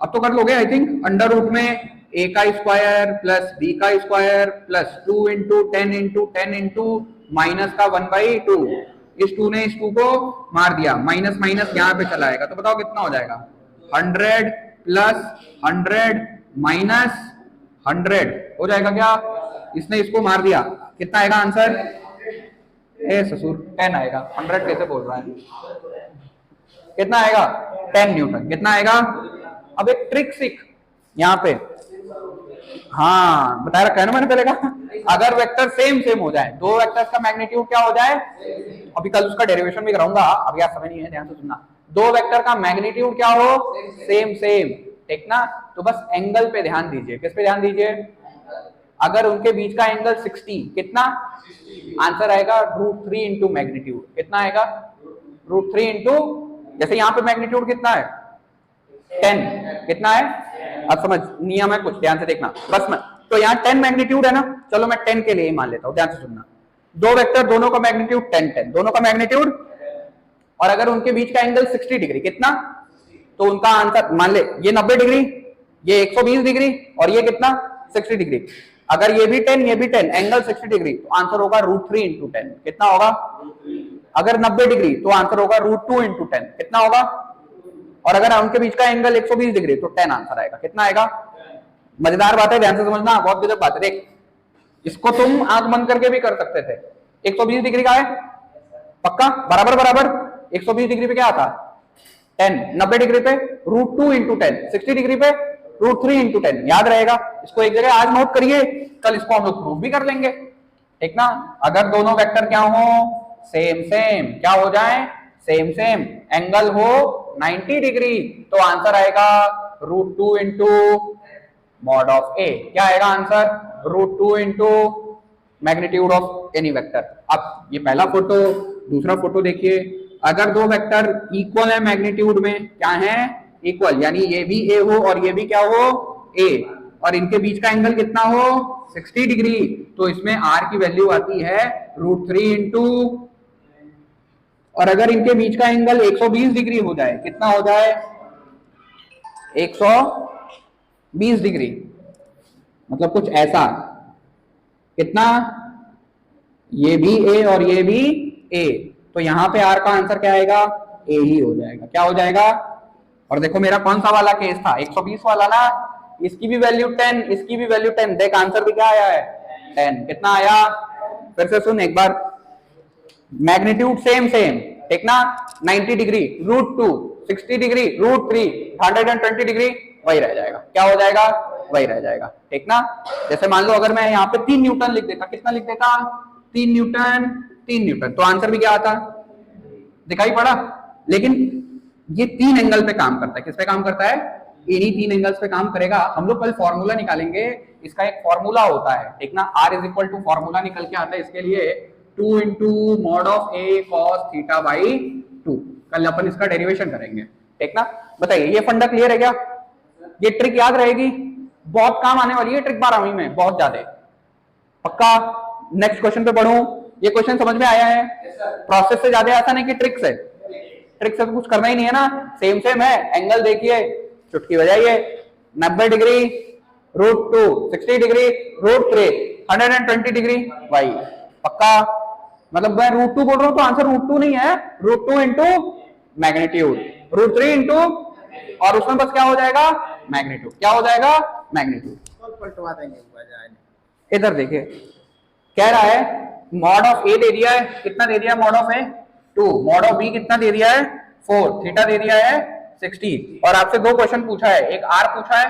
अब तो कर लोगे आई थिंक। अंडर रूट में a का स्क्वायर प्लस b का square plus 2 into 10 into 10 into minus का 1/2, इस 2 ने इस 2 को मार दिया, माइनस माइनस यहाँ पे चला आएगा, तो बताओ कितना हो जाएगा 100 प्लस 100 माइनस 100 हो जाएगा क्या, इसने इसको मार दिया, कितना आएगा आंसर, ए ससुर 10 आएगा, 100 कैसे बोल रहा है, कितना आएगा 10 न्यूटन, कितना आएगा। अब एक ट्रिक सीख यहाँ पे, हाँ बताया रखा है ना मैंने पहले का, अगर वेक्टर सेम सेम हो जाए, 2 वेक्टर्स का मैग्नीट्यूड क्या हो जाए, अभी कल उसका डेरिवेशन भी कराऊंगा, अभी आप समझ नहीं है, ध्यान से सुनना, 2 वेक्टर का मैग्नीट्यूड क्या हो, सेम सेम, ठीक ना। तो बस एंगल पे ध्यान दीजिए, किस पे ध्यान दीजिए, अगर उनके बीच का एंगल 60, कितना आंसर आएगा √3 इंटू मैग्नीट्यूड, कितना आएगा √3 इंटू, जैसे यहाँ पे मैग्नीट्यूड कितना है 10, कितना है, अब समझ नियम है कुछ, ध्यान से देखना बस में। तो यहाँ 10 मैग्नीट्यूड है ना, चलो मैं 10 के लिए ही मान लेता हूँ, ध्यान से सुनना, 2 वेक्टर दोनों का मैग्नीट्यूड 10 10, दोनों का मैग्नीट्यूड, और अगर उनके बीच का एंगल 60 डिग्री, कितना, तो उनका आंसर मान ले ये 90 डिग्री, ये 120 डिग्री और ये कितना 60 डिग्री। अगर ये भी 10 ये भी 10, एंगल 60 डिग्री, तो आंसर होगा √3 इंटू 10, कितना होगा। अगर 90 डिग्री तो आंसर होगा √2 इंटू 10, कितना होगा। और अगर उनके बीच का एंगल 120 डिग्री तो 10 आंसर आएगा, कितना आएगा। मजेदार बात है, ध्यान से समझना, बहुत गजब बात है। देख इसको तुम आंख बंद करके भी कर सकते थे, 120 डिग्री का है पक्का, बराबर बराबर 120 डिग्री पे क्या आता 10, 90 डिग्री पे √2 इंटू 10, 60 डिग्री पे √3 इंटू 10, याद रहेगा। इसको एक जगह आज नोट करिए, कल इसको हम लोग प्रूव भी कर लेंगे, ठीक ना। अगर दोनों वेक्टर क्या हो, सेम सेम, क्या हो जाए सेम सेम, एंगल हो 90 डिग्री, तो आंसर आएगा √2 इंटू मॉड ऑफ ए, क्या आएगा answer √2 into magnitude of any vector. अब ये पहला फोटो, दूसरा फोटो देखिए, अगर 2 वेक्टर इक्वल है मैग्नीट्यूड में, क्या है इक्वल, यानी ये भी ए हो और ये भी क्या हो ए, और इनके बीच का एंगल कितना हो 60 डिग्री, तो इसमें r की वैल्यू आती है √3 इंटू, और अगर इनके बीच का एंगल 120 डिग्री हो जाए, कितना हो जाए 120 डिग्री, मतलब कुछ ऐसा, कितना, ये भी ए और ये भी ए, तो यहां पे r का आंसर क्या आएगा ए ही हो जाएगा, क्या हो जाएगा। और देखो मेरा कौन सा वाला केस था 120 वाला ना, इसकी भी वैल्यू 10, इसकी भी वैल्यू 10। देख आंसर भी क्या आया है 10। कितना आया, फिर से सुन एक बार, मैग्नीट्यूड सेम सेम, ठीक ना, 90 डिग्री √2, 60 डिग्री √3, 120 डिग्री वही रह जाएगा। क्या हो जाएगा, वही रह जाएगा, ठीक ना। जैसे मान लो अगर मैं यहाँ पे 3 न्यूटन लिख देता, कितना लिख देता, 3 न्यूटन, 3 न्यूटन, तो आंसर भी क्या आता, दिखाई पड़ा। लेकिन ये 3 एंगल पे काम करता है। किस पे काम करता है, इन्हीं 3 एंगल्स पे काम करेगा। हम लोग कल फॉर्मूला निकालेंगे, इसका एक फॉर्मूला होता है, ठीक ना, R is equal to, formula निकल के आता है इसके लिए 2 into mod of A cos theta by 2। कल अपन इसका डेरिवेशन करेंगे, ठीक ना। बताइए ये फंडा क्लियर है क्या, ये ट्रिक याद रहेगी, बहुत काम आने वाली है ट्रिक 12वीं में, बहुत ज्यादा पक्का। नेक्स्ट क्वेश्चन पे बढ़ूं, ये क्वेश्चन समझ में आया है, प्रोसेस से ज्यादा आसान है कि ट्रिक से, ट्रिक से तो कुछ करना ही नहीं है ना, सेम सेम है। एंगल देखिए, चुटकी बजाइए, 90 डिग्री √2, 60 डिग्री √3, 120 डिग्री वाई, पक्का। मतलब मैं √2 बोल रहा हूं तो आंसर √2 नहीं है, √2 इंटू मैग्नीट्यूड, √3 इंटू, और उसमें बस क्या हो जाएगा, मैग्नीट्यूड। क्या हो जाएगा, मैग्नीट्यूड। पलटवा देंगे। इधर देखिए, कह रहा है मॉड ऑफ ए दे दिया है, कितना दे दिया mod of A 2, mod of B कितना दे दिया है 4, थीटा दे दिया है 60, और आपसे 2 क्वेश्चन पूछा है, एक आर पूछा है,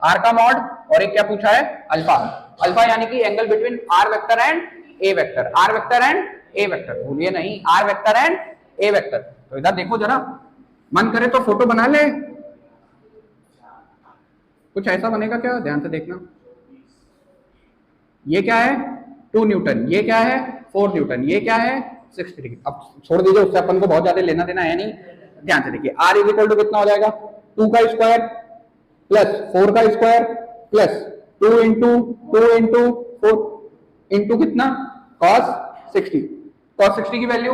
आर का मॉड, और एक क्या पूछा है, अल्फा। अल्फा यानी कि angle between R vector and A vector, R vector and A vector, भूलिए नहीं, R vector and A vector. तो इधर देखो जरा, मन करे तो फोटो बना ले, कुछ ऐसा बनेगा क्या, ध्यान से देखना। ये क्या है 2 न्यूटन, ये क्या है 4 न्यूटन, ये क्या है 60 डिग्री। अब छोड़ दीजिए, उससे अपन को बहुत ज्यादा लेना देना है नहीं, ध्यान से देखिए। R इज इक्वल टू कितना हो जाएगा, 2 का स्क्वायर प्लस 4 का स्क्वायर प्लस 2 इंटू 4 इंटू कितना cos 60, cos 60 की वैल्यू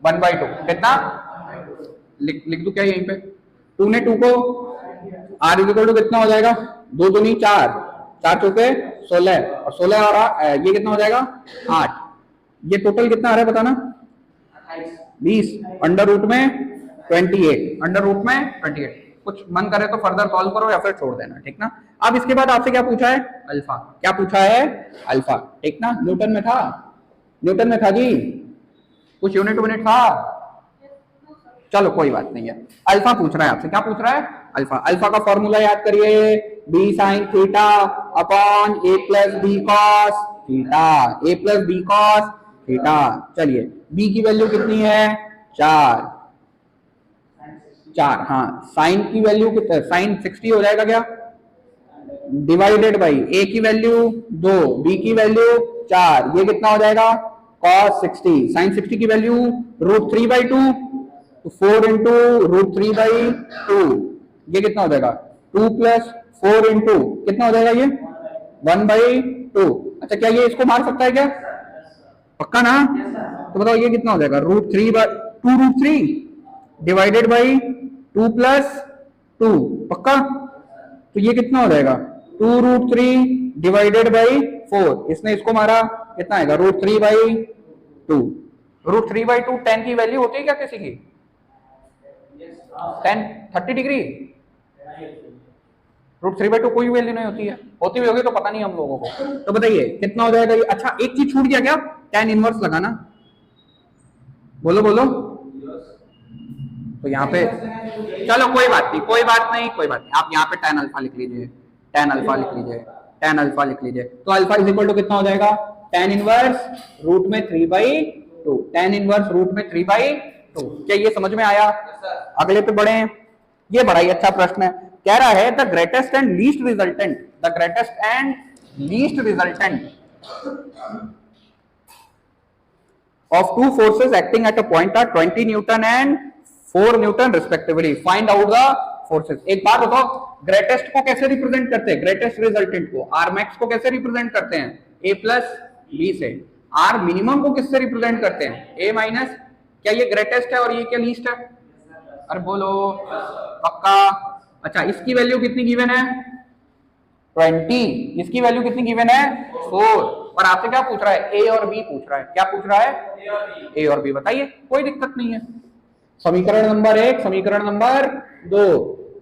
1/2, कितना लिख दूं क्या यहीं पे, 2 ने 2 को, R इज इक्वल टू कितना हो जाएगा, 2 दूनी 4, 4 चौके 16, और 16 और ये कितना हो जाएगा 8, ये टोटल कितना आ रहा है बताना, 20, अंडर रूट में 28, अंडर रूट में 28। कुछ मन करे तो फर्दर सॉल्व करो या फिर छोड़ देना, ठीक ना। अब इसके बाद आपसे क्या पूछा है, अल्फा। क्या पूछा है, अल्फा, ठीक ना। न्यूटन में था, न्यूटन में था जी, कुछ यूनिट था, चलो कोई बात नहीं है। अल्फा पूछ रहा है आपसे, क्या पूछ रहा है, अल्फा। अल्फा का फॉर्मूला याद करिए, b sin theta upon a plus B cos theta, a plus B cos theta. चलिए b की वैल्यू कितनी है 4, हाँ, साइन की वैल्यू कितना, साइन 60 हो जाएगा क्या, डिवाइडेड बाई a की वैल्यू 2, b की वैल्यू 4, ये कितना हो जाएगा cos 60, साइन 60 की वैल्यू √3/2, 4 इंटू √3/2, ये कितना हो जाएगा 2 प्लस 4 इंटू कितना हो जाएगा ये 1/2। अच्छा क्या ये इसको मार सकता है क्या, पक्का ना। तो बताओ ये कितना हो जाएगा √3 डिवाइडेड बाई 2 प्लस 2, पक्का। तो ये कितना हो जाएगा 2√3 डिवाइडेड बाई 4, इसने इसको मारा, कितना आएगा √3/2। √3/2 10 की वैल्यू होती है क्या किसी की, 10 30 डिग्री, √3/2 कोई वैल्यू नहीं होती है, होती भी होगी तो पता नहीं हम लोगों को। तो बताइए कितना हो जाएगा ये। अच्छा एक चीज छूट गया क्या, tan इनवर्स लगाना, बोलो बोलो। तो यहाँ पे चलो कोई बात नहीं, आप यहाँ पे tan अल्फा लिख लीजिए, tan अल्फा लिख लीजिए। तो अल्फा इज इक्वल टू कितना हो जाएगा, tan इनवर्स रूट में 3/2, tan इनवर्स रूट में 3/2। क्या ये समझ में आया, अगले पे बढ़े। ये बड़ा ही अच्छा प्रश्न है, कह रहा है the greatest and least resultant of two forces acting at a point are 20 Newton and 4 Newton respectively. Find out the forces. एक बात बताओ, ग्रेटेस्ट को कैसे रिप्रेजेंट करते हैं, ग्रेटेस्ट रिजल्टेंट को, आर मैक्स को कैसे रिप्रेजेंट करते हैं, a प्लस बी से। आर मिनिमम को किससे रिप्रेजेंट करते हैं, a माइनस। क्या ये ग्रेटेस्ट है और ये क्या लीस्ट है, अरे बोलो पक्का। अच्छा इसकी वैल्यू कितनी गिवन है 20, इसकी वैल्यू कितनी गिवन है 4, और आपसे क्या पूछ रहा है, ए और बी पूछ रहा है। क्या पूछ रहा है, ए और बी। बताइए कोई दिक्कत नहीं है। समीकरण नंबर 1, समीकरण नंबर 2,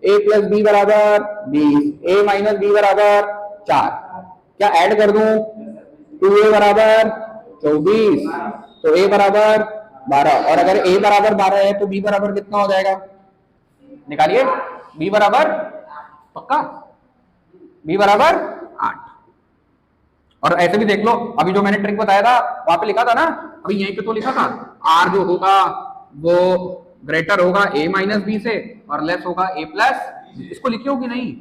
a प्लस बी बराबर 20, a माइनस बी बराबर 4। क्या ऐड कर दूं? 2a बराबर 24, तो a बराबर 12, और अगर a बराबर 12 है तो b बराबर कितना हो जाएगा? निकालिए। b बराबर, पक्का b बराबर 8। और ऐसे भी देख लो, अभी जो मैंने ट्रिक बताया था वहां पे लिखा था ना, अभी यहीं पे तो लिखा था r जो होगा वो ग्रेटर होगा a माइनस बी से और लेस होगा a प्लस। इसको लिखी होगी नहीं?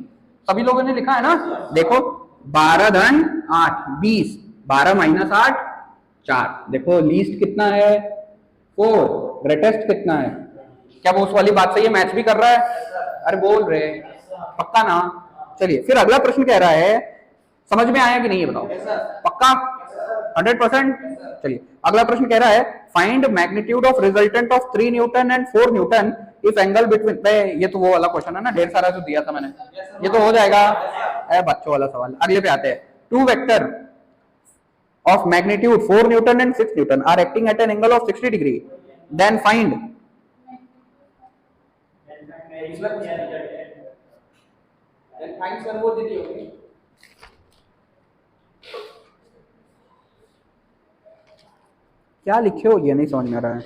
सभी लोगों ने लिखा है ना। देखो 12 धन 8 20, 12 माइनस 8 4। देखो लीस्ट कितना है 4, ग्रेटेस्ट कितना है? क्या वो उस वाली बात सही है? मैच भी कर रहा है? अरे बोल रहे पक्का ना? चलिए फिर अगला प्रश्न कह रहा है, समझ में आया कि नहीं ये बताओ? पक्का 100%? चलिए अगला प्रश्न कह रहा है find magnitude of resultant of 3 Newton and 4 Newton if angle between. ये तो वो वाला क्वेश्चन है ना, ढेर सारा जो दिया था मैंने, ये तो हो जाएगा। बच्चों वाला सवाल। अगले पे आते हैं। 2 vector of magnitude 4 Newton and 6 Newton are acting at an angle of 60 degree. Then find क्या लिखे हो, ये नहीं समझ में आ रहा है।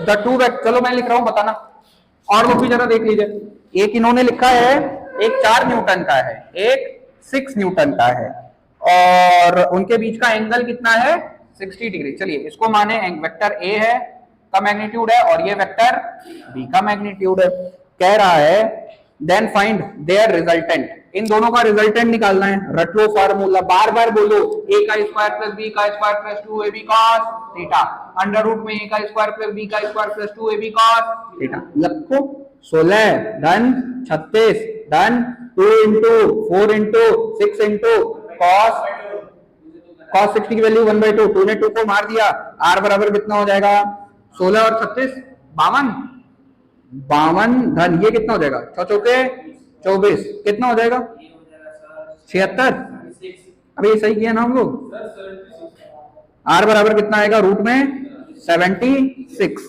द टू वेक्टर, चलो मैं लिख रहा हूं, बताना। और लोग भी जरा देख लीजिए। एक इन्होंने लिखा है, एक 4 न्यूटन का है, एक 6 न्यूटन का है, और उनके बीच का एंगल कितना है? 60 डिग्री। चलिए इसको माने वेक्टर ए है का मैग्नीट्यूड है और ये वेक्टर बी का मैग्नीट्यूड है। कह रहा है देन फाइंड देयर रिजल्टेंट। इन दोनों का रिजल्टेंट निकालना है। रट लो फार्मूला, बार बार बोलो। a का स्क्वायर प्लस b का square plus 2ab cos theta under root में a का स्क्वायर प्लस b का square plus 2ab cos theta. लिखो 16 धन 36 धन 2 इंटू 4 इंटू 6 इंटू cos 60 की वैल्यू 1/2, 2 ने 2 को मार दिया। r बराबर कितना हो जाएगा? 16 और 36 52, 52 धन ये कितना हो जाएगा? 6 चौके 24, कितना हो जाएगा? 76। अभी सही किया ना हम लोग? r बराबर कितना आएगा? रूट में 76।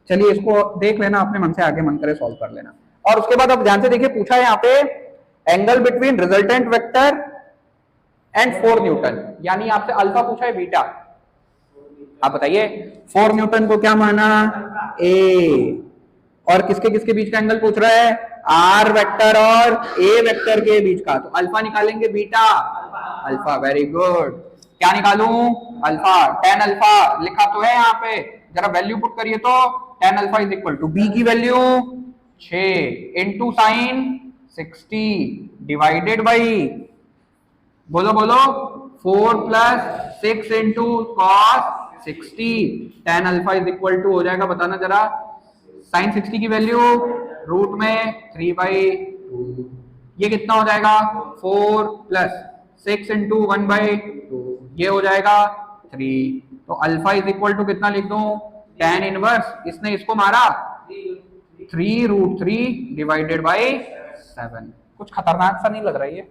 चलिए इसको देख लेना अपने मन से, आगे मन करे सॉल्व कर लेना। और उसके बाद अब ध्यान से देखिए, पूछा है यहाँ पे angle between resultant vector and 4 Newton, यानी आपसे अल्फा पूछा है बीटा। आप बताइए 4 न्यूटन को क्या माना? ए। और किसके किसके बीच का एंगल पूछ रहा है? आर वेक्टर और ए वेक्टर के बीच का। तो अल्फा निकालेंगे, बीटा अल्फा। Very good. क्या निकालूं? अल्फा। tan अल्फा लिखा तो है यहाँ पे, जरा वैल्यू पुट करिए तो tan alpha is equal to B की value 6 into sine 60 divided by, बोलो बोलो, 4 plus 6 into cos 60। tan alpha is equal to हो जाएगा, बताना जरा, साइन 60 की वैल्यू रूट में 3/2। ये कितना हो जाएगा? 4 प्लस 6 इंटू 1/2, ये हो जाएगा 3। तो अल्फा इज इक्वल टू कितना लिख दूं? tan इनवर्स, इसने इसको मारा 3√3 डिवाइडेड बाई 7। कुछ खतरनाक सा नहीं लग रहा है ये?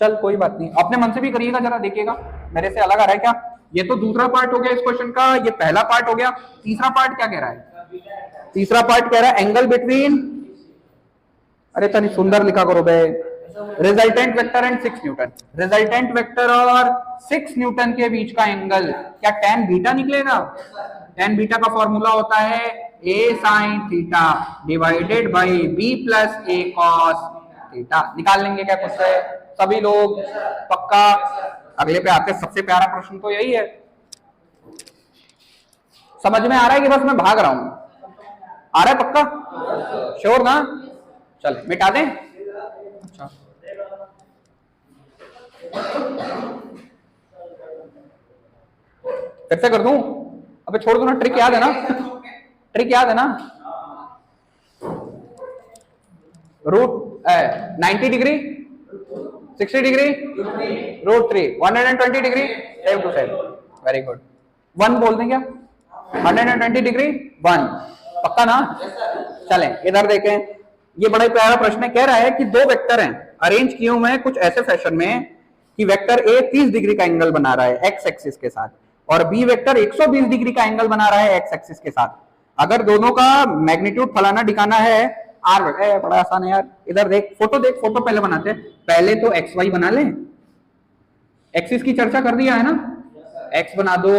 चल कोई बात नहीं, अपने मन से भी करिएगा, जरा देखिएगा मेरे से अलग आ रहा है क्या। ये तो दूसरा पार्ट हो गया इस क्वेश्चन का, ये पहला पार्ट हो गया। तीसरा पार्ट क्या कह रहा है? तीसरा पार्ट कह रहा है एंगल बिटवीन, अरे तनी सुंदर लिखा करो बे, resultant vector and 6 newton. Resultant vector और 6 न्यूटन के बीच का एंगल, क्या tan बीटा निकलेगा? tan बीटा का फॉर्मूला होता है a sin theta divided by b plus a cos theta. निकाल लेंगे क्या कुछ से सभी लोग? पक्का। अगले पे आते, सबसे प्यारा प्रश्न तो यही है। समझ में आ रहा है कि बस मैं भाग रहा हूं? आ रहा है पक्का? श्योर ना? चल मिटा दें। अच्छा फिर से कर दूं? अबे छोड़ दो ना, ट्रिक याद है ना? ट्रिक याद है ना? Root 90 degree 60 degree √3 120 degree same to same. Very good. 1 बोल दें क्या? 120 डिग्री 1, पक्का ना? चलें इधर देखें, ये बड़ा प्यारा प्रश्न है। कह रहा है कि 2 वेक्टर हैं, अरेंज किए हुए हैं कुछ ऐसे फैशन में कि वेक्टर ए 30 डिग्री का एंगल बना रहा है एक्स एक्सिस के साथ, और बी वेक्टर 120 डिग्री का एंगल बना रहा है एक्स एक्सिस के साथ। अगर दोनों का मैग्नीट्यूड फलाना दिखाना है, आर बड़ा आसान है यार। इधर देख, फोटो पहले बनाते हैं। पहले तो एक्स वाई बना लें, एक्सिस की चर्चा कर दिया है ना, एक्स बना दो,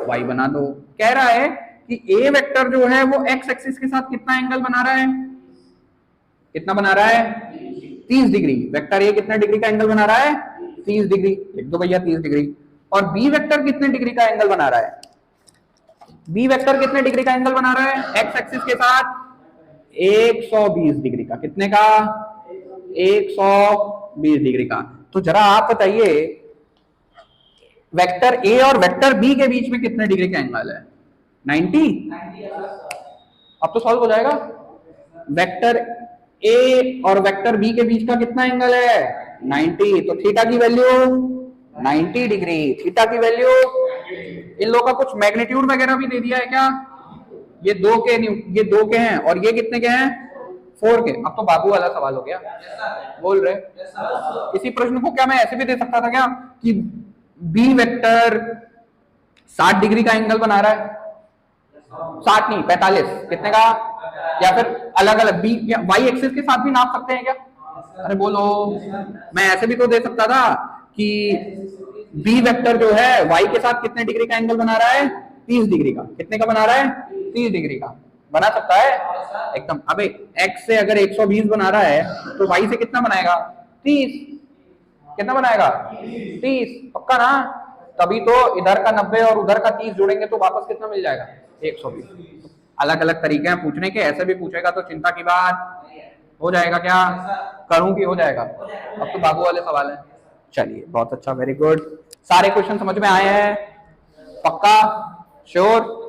वाई बना दो। कह रहा है कि ए वेक्टर जो है वो एक्स एक्सिस के साथ कितना एंगल बना रहा है, कितना बना रहा है, 30 डिग्री। वेक्टर ए कितने डिग्री का एंगल बना रहा है, 30 डिग्री। लिख दो भैया 30 डिग्री। और बी वेक्टर कितने डिग्री का एंगल बना रहा है, बी वेक्टर कितने डिग्री का एंगल बना रहा है एक्स एक्सिस के साथ, 120 डिग्री का। कितने का, 120 डिग्री का। तो जरा आप बताइए वेक्टर ए और वेक्टर बी के बीच में कितने डिग्री का एंगल है, 90। अब तो सॉल्व हो जाएगा। वेक्टर ए और वेक्टर बी के बीच का कितना एंगल है, 90। तो थीटा की वैल्यू 90 डिग्री। थीटा की वैल्यू, इन लोगों का कुछ मैग्नीट्यूड वगैरह भी दे दिया है क्या, ये दो के हैं और ये कितने के हैं, 4 के। अब तो बाबू वाला सवाल हो गया, बोल रहे इसी प्रश्न को क्या मैं ऐसे भी दे सकता था क्या कि बी वेक्टर 60 डिग्री का एंगल बना रहा है, 60 नहीं 45, कितने का, या फिर अलग अलग बी या वाई एक्सिस के साथ भी नाप सकते हैं क्या, अरे बोलो। मैं ऐसे भी तो दे सकता था कि बी वेक्टर जो है वाई के साथ कितने डिग्री का एंगल बना रहा है, 30 डिग्री का। कितने का बना रहा है, 30 डिग्री का बना सकता है एकदम। अबे एक्स से अगर 120 बना रहा है तो वाई से कितना बनाएगा, 30। कितना बनाएगा, 30, पक्का ना। तभी तो इधर का 90 और उधर का 30 जोड़ेंगे तो वापस कितना मिल जाएगा, 120। अलग अलग तरीके हैं पूछने के, ऐसे भी पूछेगा तो चिंता की बात हो जाएगा। क्या करूं कि हो जाएगा। अब तो बाबू वाले सवाल है। चलिए बहुत अच्छा, वेरी गुड। सारे क्वेश्चन समझ में आए हैं, पक्का, श्योर।